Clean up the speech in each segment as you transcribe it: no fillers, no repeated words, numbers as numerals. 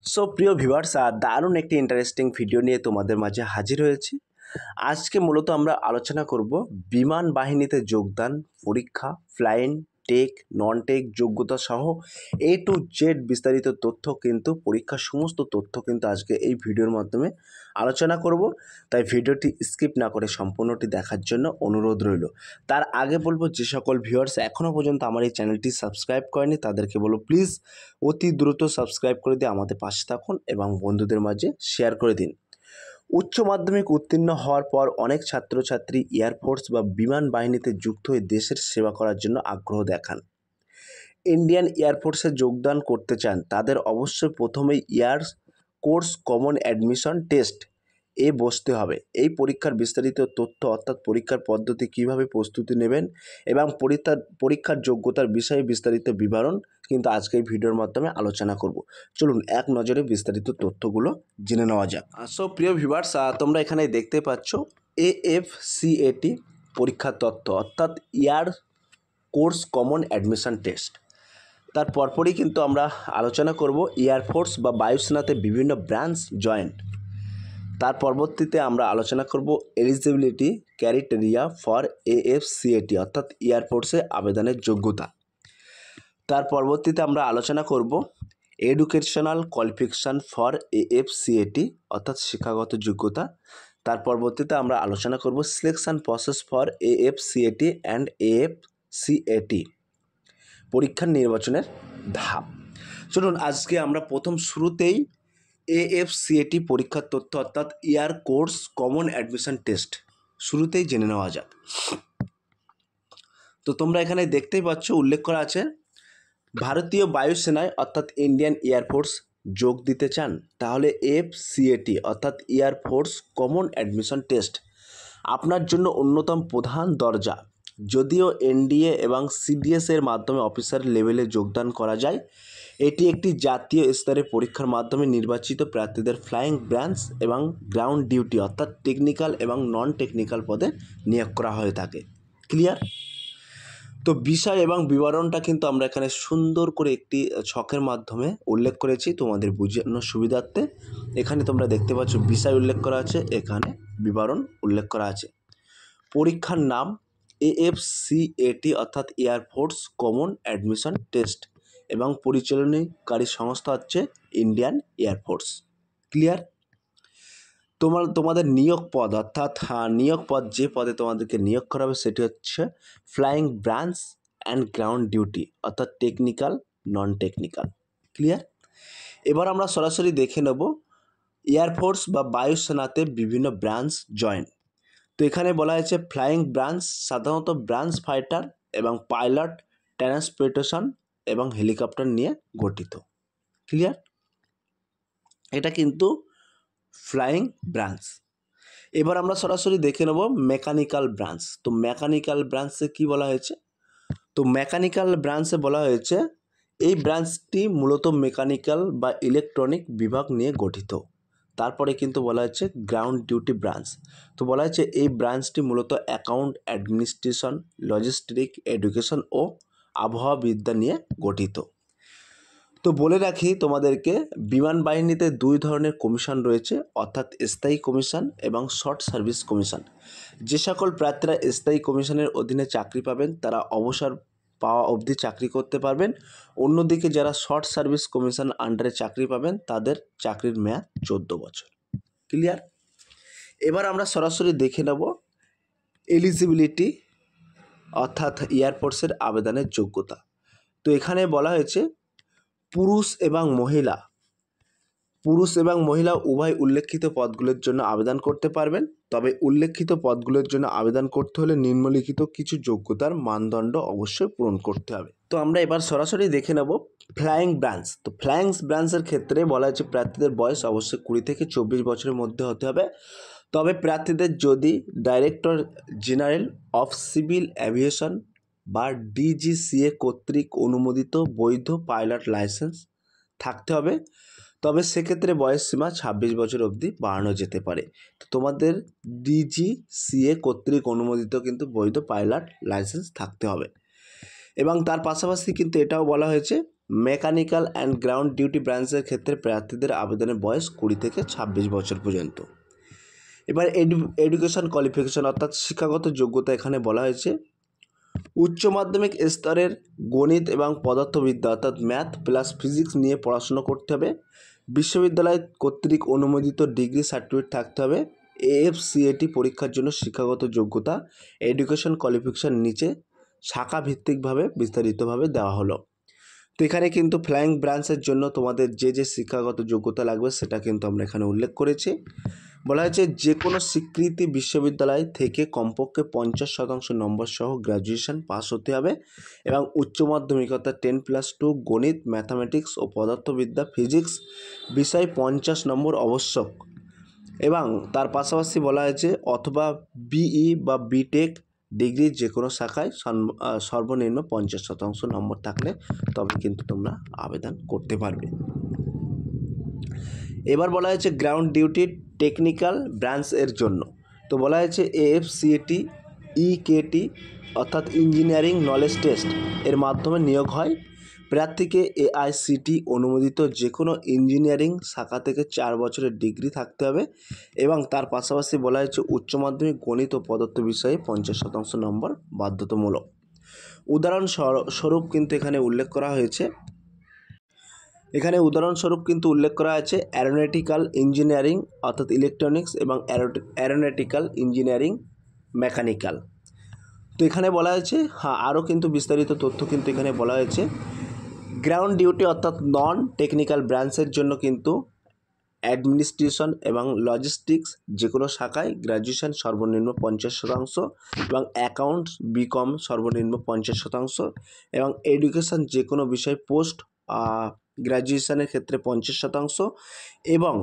So প্রিয় viewers, দারুণ একটি ইন্টারেস্টিং ভিডিও নিয়ে তোমাদের মাঝে হাজির হয়েছি। আজকে মূলত আমরা আলোচনা করব বিমান বাহিনীতে যোগদান, পরীক্ষা, ফ্লাইং, টেক, নন টেক যোগ্যতা সহ এ টু জেড বিস্তারিত তথ্য, কিন্তু পরীক্ষার সমস্ত তথ্য কিন্তু আজকে এই ভিডিওর মাধ্যমে আলোচনা করব। তাই ভিডিওটি স্কিপ না করে সম্পূর্ণটি দেখার জন্য অনুরোধ রইল। তার আগে বলবো, যে সকল ভিউয়ার্স এখনও পর্যন্ত আমার এই চ্যানেলটি সাবস্ক্রাইব করেনি তাদেরকে বলবো প্লিজ অতি দ্রুত সাবস্ক্রাইব করে দিয়ে আমাদের পাশে থাকুন এবং বন্ধুদের মাঝে শেয়ার করে দিন। উচ্চ মাধ্যমিক উত্তীর্ণ হওয়ার পর অনেক ছাত্রছাত্রী এয়ারফোর্স বা বিমান বাহিনীতে যুক্ত হয়ে দেশের সেবা করার জন্য আগ্রহ দেখান। ইন্ডিয়ান এয়ারফোর্সে যোগদান করতে চান তাদের অবশ্যই প্রথমেই air course common admission test বসতে হবে। এই পরীক্ষার বিস্তারিত তথ্য, অর্থাৎ পরীক্ষার পদ্ধতি, কীভাবে প্রস্তুতি নেবেন এবং পরীক্ষার যোগ্যতার বিষয়ে বিস্তারিত বিবরণ কিন্তু আজকে এই ভিডিওর মাধ্যমে আলোচনা করব। চলুন এক নজরে বিস্তারিত তথ্যগুলো জেনে নেওয়া যাক। সো প্রিয় ভিউয়ার্স, তোমরা এখানে দেখতে পাচ্ছ AFCAT পরীক্ষার তথ্য, অর্থাৎ air course common admission test. তার পরপরই কিন্তু আমরা আলোচনা করব এয়ারফোর্স বা বায়ুসেনাতে বিভিন্ন ব্রাঞ্চ জয়েন্ট। তার পরবর্তীতে আমরা আলোচনা করব এলিজিবিলিটি ক্রাইটেরিয়া ফর AFCAT, অর্থাৎ এয়ারফোর্সে আবেদনের যোগ্যতা। তার পরবর্তীতে আমরা আলোচনা করব এডুকেশনাল কোয়ালিফিকেশান ফর AFCAT, অর্থাৎ শিক্ষাগত যোগ্যতা। তার পরবর্তীতে আমরা আলোচনা করব selection process for AFCAT and AFCAT, পরীক্ষার নির্বাচনের ধাপ। চলুন আজকে আমরা শুরুতেই AFCAT পরীক্ষার তথ্য, অর্থাৎ air course common admission test শুরুতেই জেনে নেওয়া যাক। তো তোমরা এখানে দেখতেই পাচ্ছ উল্লেখ করা আছে, ভারতীয় বায়ুসেনায় অর্থাৎ ইন্ডিয়ান এয়ারফোর্স যোগ দিতে চান তাহলে AFCAT অর্থাৎ এয়ারফোর্স কমন অ্যাডমিশন টেস্ট আপনার জন্য অন্যতম প্রধান দরজা। যদিও NDA এবং CDS এর মাধ্যমে অফিসার লেভেলে যোগদান করা যায়, এটি একটি জাতীয় স্তরের পরীক্ষার মাধ্যমে নির্বাচিত প্রার্থীদের ফ্লাইং ব্রাঞ্চ এবং গ্রাউন্ড ডিউটি, অর্থাৎ টেকনিক্যাল এবং নন টেকনিক্যাল পদে নিয়োগ করা হয়ে থাকে। ক্লিয়ার? তো বিষয় এবং বিবরণটা কিন্তু আমরা এখানে সুন্দর করে একটি ছকের মাধ্যমে উল্লেখ করেছি তোমাদের বোঝানোর সুবিধার্থে। এখানে তোমরা দেখতে পাচ্ছ বিষয় উল্লেখ করা আছে, এখানে বিবরণ উল্লেখ করা আছে। পরীক্ষার নাম AFCAT অর্থাৎ এয়ারফোর্স কমন অ্যাডমিশন টেস্ট এবং পরিচালনাকারী সংস্থা হচ্ছে ইন্ডিয়ান এয়ারফোর্স। ক্লিয়ার? তোমাদের নিয়োগ পদ, অর্থাৎ নিয়োগ পদ, যে পদে তোমাদেরকে নিয়োগ করা হবে সেটি হচ্ছে flying branch and ground duty, অর্থাৎ টেকনিক্যাল নন টেকনিক্যাল। ক্লিয়ার? এবার আমরা সরাসরি দেখে নেব এয়ারফোর্স বা বায়ুসেনাতে বিভিন্ন ব্রাঞ্চ জয়েন। তো এখানে বলা হয়েছে ফ্লাইং ব্রাঞ্চ সাধারণত ব্রাঞ্চ ফাইটার এবং পাইলট, ট্রান্সপোর্টেশন এবং হেলিকপ্টার নিয়ে গঠিত। ক্লিয়ার? এটা কিন্তু ফ্লাইং ব্রাঞ্চ। এবার আমরা সরাসরি দেখে নেব মেকানিক্যাল ব্রাঞ্চ। তো মেকানিক্যাল ব্রাঞ্চে কি বলা হয়েছে? তো মেকানিক্যাল ব্রাঞ্চে বলা হয়েছে এই ব্রাঞ্চটি মূলত মেকানিক্যাল বা ইলেকট্রনিক বিভাগ নিয়ে গঠিত। তারপরে কিন্তু বলা হচ্ছে গ্রাউন্ড ডিউটি ব্রাঞ্চ। তো বলা হচ্ছে এই ব্রাঞ্চটি মূলত অ্যাকাউন্ট, অ্যাডমিনিস্ট্রেশন, লজিস্টিক, এডুকেশন ও আবহাওয়াবিদ্যা নিয়ে গঠিত। তো বলে রাখি তোমাদেরকে, বিমান বাহিনীতে দুই ধরনের কমিশন রয়েছে, অর্থাৎ স্থায়ী কমিশন এবং শর্ট সার্ভিস কমিশন। যে সকল প্রার্থীরা স্থায়ী কমিশনের অধীনে চাকরি পাবেন তারা অবসর পাওয়া অবধি চাকরি করতে পারবেন। অন্যদিকে যারা শর্ট সার্ভিস কমিশন আন্ডারে চাকরি পাবেন তাদের চাকরির মেয়াদ 14 বছর। ক্লিয়ার? এবার আমরা সরাসরি দেখে নেব এলিজিবিলিটি, অর্থাৎ এয়ারফোর্সের আবেদনের যোগ্যতা। তো এখানে বলা হয়েছে পুরুষ এবং মহিলা উভয় উল্লেখিত পদগুলোর জন্য আবেদন করতে পারবেন। তবে উল্লেখিত পদগুলোর জন্য আবেদন করতে হলে নিম্নলিখিত কিছু যোগ্যতার মানদণ্ড অবশ্যই পূরণ করতে হবে। তো আমরা এবার সরাসরি দেখে নেব ফ্লাইং ব্রাঞ্চ। তো ফ্লাইং ব্রাঞ্চের ক্ষেত্রে বলা হয়েছে প্রার্থীদের বয়স অবশ্যই 20 থেকে 24 বছরের মধ্যে হতে হবে। তবে প্রার্থীদের যদি director general of civil aviation বা DGCA কর্তৃক অনুমোদিত বৈধ পাইলট লাইসেন্স থাকতে হবে, তবে সেক্ষেত্রে বয়স সীমা 26 বছর অবধি বাড়ানো যেতে পারে। তো তোমাদের DGCA কর্তৃক অনুমোদিত কিন্তু বৈধ পাইলট লাইসেন্স থাকতে হবে। এবং তার পাশাপাশি কিন্তু এটাও বলা হয়েছে মেকানিক্যাল অ্যান্ড গ্রাউন্ড ডিউটি ব্রাঞ্চের ক্ষেত্রে প্রার্থীদের আবেদনের বয়স 20 থেকে 26 বছর পর্যন্ত। এবার এডুকেশন কোয়ালিফিকেশন অর্থাৎ শিক্ষাগত যোগ্যতা এখানে বলা হয়েছে উচ্চ মাধ্যমিক স্তরের গণিত এবং পদার্থবিদ্যা অর্থাৎ ম্যাথ প্লাস ফিজিক্স নিয়ে পড়াশোনা করতে হবে। বিশ্ববিদ্যালয় কর্তৃক অনুমোদিত ডিগ্রি সার্টিফিকেট থাকতে হবে। AFCAT পরীক্ষার জন্য শিক্ষাগত যোগ্যতা এডুকেশন কোয়ালিফিকেশন নিচে শাখা ভিত্তিকভাবে বিস্তারিতভাবে দেওয়া হলো। তো এখানে কিন্তু ফ্লাইং ব্রাঞ্চের জন্য তোমাদের যে শিক্ষাগত যোগ্যতা লাগবে সেটা কিন্তু আমরা এখানে উল্লেখ করেছি। বলা হয়েছে যে কোনো স্বীকৃতি বিশ্ববিদ্যালয় থেকে কমপক্ষে 50% নম্বর সহ গ্র্যাজুয়েশন পাস হতে হবে এবং উচ্চ মাধ্যমিক অর্থাৎ 10+2 গণিত ম্যাথামেটিক্স ও পদার্থবিদ্যা ফিজিক্স বিষয় 50 নম্বর আবশ্যক এবং তার পাশাপাশি বলা হয়েছে অথবা BE বা BTech ডিগ্রি যে কোনো শাখায় সর্বনিম্ন 50% নম্বর থাকলে তবে কিন্তু তোমরা আবেদন করতে পারবে। এবার বলা হয়েছে গ্রাউন্ড ডিউটি টেকনিক্যাল ব্রাঞ্চ এর জন্য। তো বলা হয়েছে AFCAT EKT অর্থাৎ ইঞ্জিনিয়ারিং নলেজ টেস্ট এর মাধ্যমে নিয়োগ হয়। প্রার্থীকে AICT অনুমোদিত যে কোনো ইঞ্জিনিয়ারিং শাখা থেকে 4 বছরের ডিগ্রি থাকতে হবে এবং তার পাশাপাশি বলা হয়েছে উচ্চ মাধ্যমিক গণিত ও পদার্থ বিষয়ে 50% নম্বর বাধ্যতামূলক। উদাহরণস্বরূপ কিন্তু এখানে উল্লেখ করা হয়েছে অ্যারোনটিক্যাল ইঞ্জিনিয়ারিং অর্থাৎ ইলেকট্রনিক্স এবং অ্যারোনটিক্যাল ইঞ্জিনিয়ারিং মেকানিক্যাল। তো এখানে বলা হয়েছে আরও কিন্তু বিস্তারিত তথ্য কিন্তু এখানে বলা হয়েছে গ্রাউন্ড ডিউটি অর্থাৎ নন টেকনিক্যাল ব্রাঞ্চের জন্য কিন্তু অ্যাডমিনিস্ট্রেশন এবং লজিস্টিক্স যে কোনো শাখায় গ্র্যাজুয়েশন সর্বনিম্ন 50% এবং অ্যাকাউন্টস BCom সর্বনিম্ন 50% এবং এডুকেশন যে কোনো বিষয় পোস্ট গ্র্যাজুয়েশনের ক্ষেত্রে 50% এবং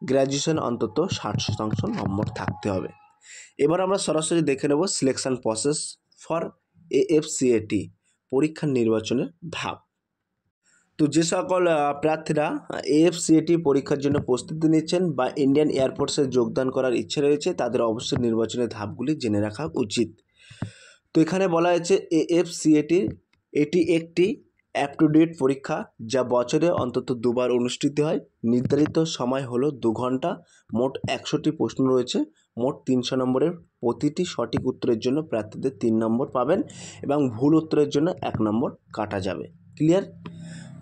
গ্র্যাজুয়েশন অন্তত 60% নম্বর থাকতে হবে। এবার আমরা সরাসরি দেখে নেব সিলেকশন প্রসেস ফর AFCAT পরীক্ষার নির্বাচনের ধাপ। তো যে সকল প্রার্থীরা AFCAT পরীক্ষার জন্য প্রস্তুতি নিচ্ছেন বা ইন্ডিয়ান এয়ারফোর্সে যোগদান করার ইচ্ছে রয়েছে তাদের অবশ্যই নির্বাচনের ধাপগুলি জেনে রাখা উচিত। তো এখানে বলা হয়েছে AFCAT এটি একটি আপ টু ডেট পরীক্ষা যা বছরে অন্তত 2 বার অনুষ্ঠিত হয়। নির্ধারিত সময় হলো 2 ঘন্টা। মোট 100টি প্রশ্ন রয়েছে। মোট 300 নম্বরের প্রতিটি সঠিক উত্তরের জন্য প্রার্থীদের 3 নম্বর পাবেন এবং ভুল উত্তরের জন্য 1 নম্বর কাটা যাবে। ক্লিয়ার?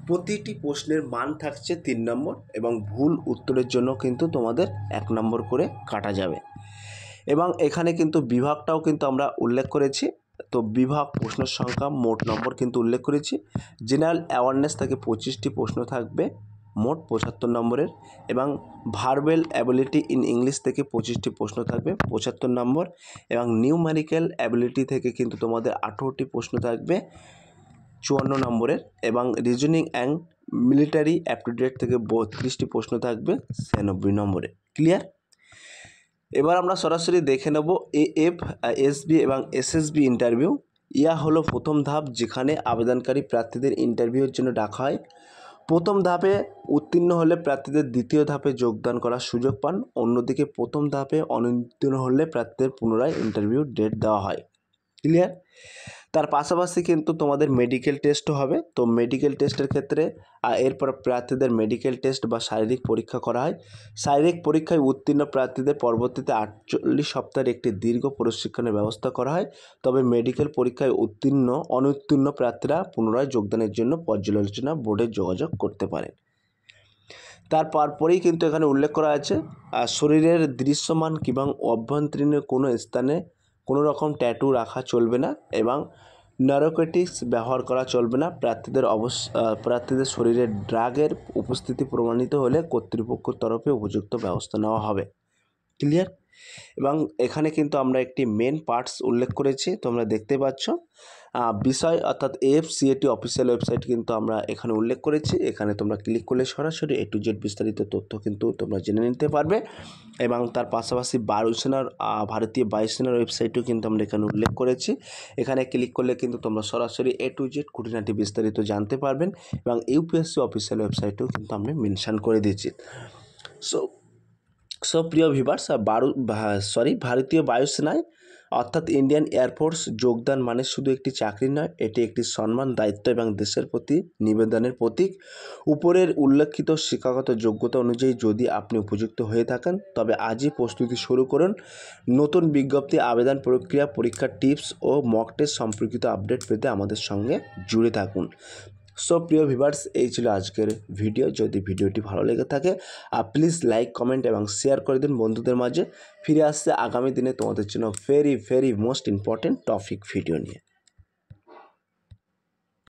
প্রতিটি প্রশ্নের মান থাকছে 3 নম্বর এবং ভুল উত্তরের জন্য কিন্তু তোমাদের 1 নম্বর করে কাটা যাবে এবং এখানে কিন্তু বিভাগটাও কিন্তু আমরা উল্লেখ করেছি। তো বিভাগ প্রশ্নের সংখ্যা মোট নম্বর কিন্তু উল্লেখ করেছি। জেনারেল অ্যাওয়ারনেস থেকে 25টি প্রশ্ন থাকবে মোট 75 নম্বরের এবং ভার্বেল অ্যাবিলিটি ইন ইংলিশ থেকে 25টি প্রশ্ন থাকবে 75 নম্বর এবং নিউমেরিক্যাল অ্যাবিলিটি থেকে কিন্তু তোমাদের 18টি প্রশ্ন থাকবে 54 নম্বরের এবং রিজনিং অ্যান্ড মিলিটারি অ্যাপটিটিউড থেকে 32টি প্রশ্ন থাকবে 96 নম্বরে। ক্লিয়ার? এবার আমরা সরাসরি দেখে নেব AFSB এবং SSB ইন্টারভিউ। ইয়া হলো প্রথম ধাপ যেখানে আবেদনকারী প্রার্থীদের ইন্টারভিউর জন্য ডাকা হয়। প্রথম ধাপে উত্তীর্ণ হলে প্রার্থীদের দ্বিতীয় ধাপে যোগদান করার সুযোগ পান। অন্যদিকে প্রথম ধাপে অনুত্তীর্ণ হলে প্রার্থীদের পুনরায় ইন্টারভিউ ডেট দেওয়া হয়। ক্লিয়ার? তার পাশাপাশি কিন্তু তোমাদের মেডিকেল টেস্টও হবে। তো মেডিকেল টেস্টের ক্ষেত্রে এরপর প্রার্থীদের মেডিকেল টেস্ট বা শারীরিক পরীক্ষা করা হয়। শারীরিক পরীক্ষায় উত্তীর্ণ প্রার্থীদের পরবর্তীতে 48 সপ্তাহের একটি দীর্ঘ প্রশিক্ষণের ব্যবস্থা করা হয়। তবে মেডিকেল পরীক্ষায় অনুত্তীর্ণ প্রার্থীরা পুনরায় যোগদানের জন্য পর্যালোচনা বোর্ডে যোগাযোগ করতে পারেন। তারপরেই কিন্তু এখানে উল্লেখ করা আছে শরীরের দৃশ্যমান কিংবা অভ্যন্তরীণ কোনো স্থানে কোনো রকম ট্যাটু রাখা চলবে না এবং নারকোটিক্স ব্যবহার করা চলবে না। প্রার্থীদের শরীরে ড্রাগের উপস্থিতি প্রমাণিত হলে কর্তৃপক্ষের তরফে উপযুক্ত ব্যবস্থা নেওয়া হবে। ক্লিয়ার? এবং এখানে কিন্তু আমরা একটি মেন পার্টস উল্লেখ করেছি, তোমরা দেখতে পাচ্ছ বিষয় অর্থাৎ AFCAT অফিসিয়াল ওয়েবসাইট কিন্তু আমরা এখানে উল্লেখ করেছি। এখানে তোমরা ক্লিক করলে সরাসরি A to Z বিস্তারিত তথ্য কিন্তু তোমরা জেনে নিতে পারবে এবং তার পাশাপাশি বায়ুসেনার ভারতীয় বায়ুসেনার ওয়েবসাইটও কিন্তু আমরা এখানে উল্লেখ করেছি। এখানে ক্লিক করলে কিন্তু তোমরা সরাসরি A to Z খুঁটিনাটি বিস্তারিত জানতে পারবেন এবং UPSC অফিসিয়াল ওয়েবসাইটও কিন্তু আমরা মেনশন করে দিয়েছি। সো প্রিয় ভিউয়ার্স ভারতীয় বায়ুসেনায় অর্থাৎ ইন্ডিয়ান এয়ারফোর্স যোগদান মানে শুধু একটি চাকরি নয়, এটি একটি সম্মান, দায়িত্ব এবং দেশের প্রতি নিবেদনের প্রতীক। উপরের উল্লেখিত শিক্ষাগত যোগ্যতা অনুযায়ী যদি আপনি উপযুক্ত হয়ে থাকেন তবে আজই প্রস্তুতি শুরু করুন। নতুন বিজ্ঞপ্তি, আবেদন প্রক্রিয়া, পরীক্ষার টিপস ও মক টেস্ট সম্পর্কিত আপডেট পেতে আমাদের সঙ্গে জুড়ে থাকুন। সো প্রিয় ভিউয়ার্স, এই ছিল আজকের ভিডিও। যদি ভিডিওটি ভালো লেগে থাকে প্লিজ লাইক, কমেন্ট এবং শেয়ার করে দিন বন্ধুদের মাঝে। ফিরে আসছে আগামী দিনে তোমাদের জন্য very most important topic video নিয়ে।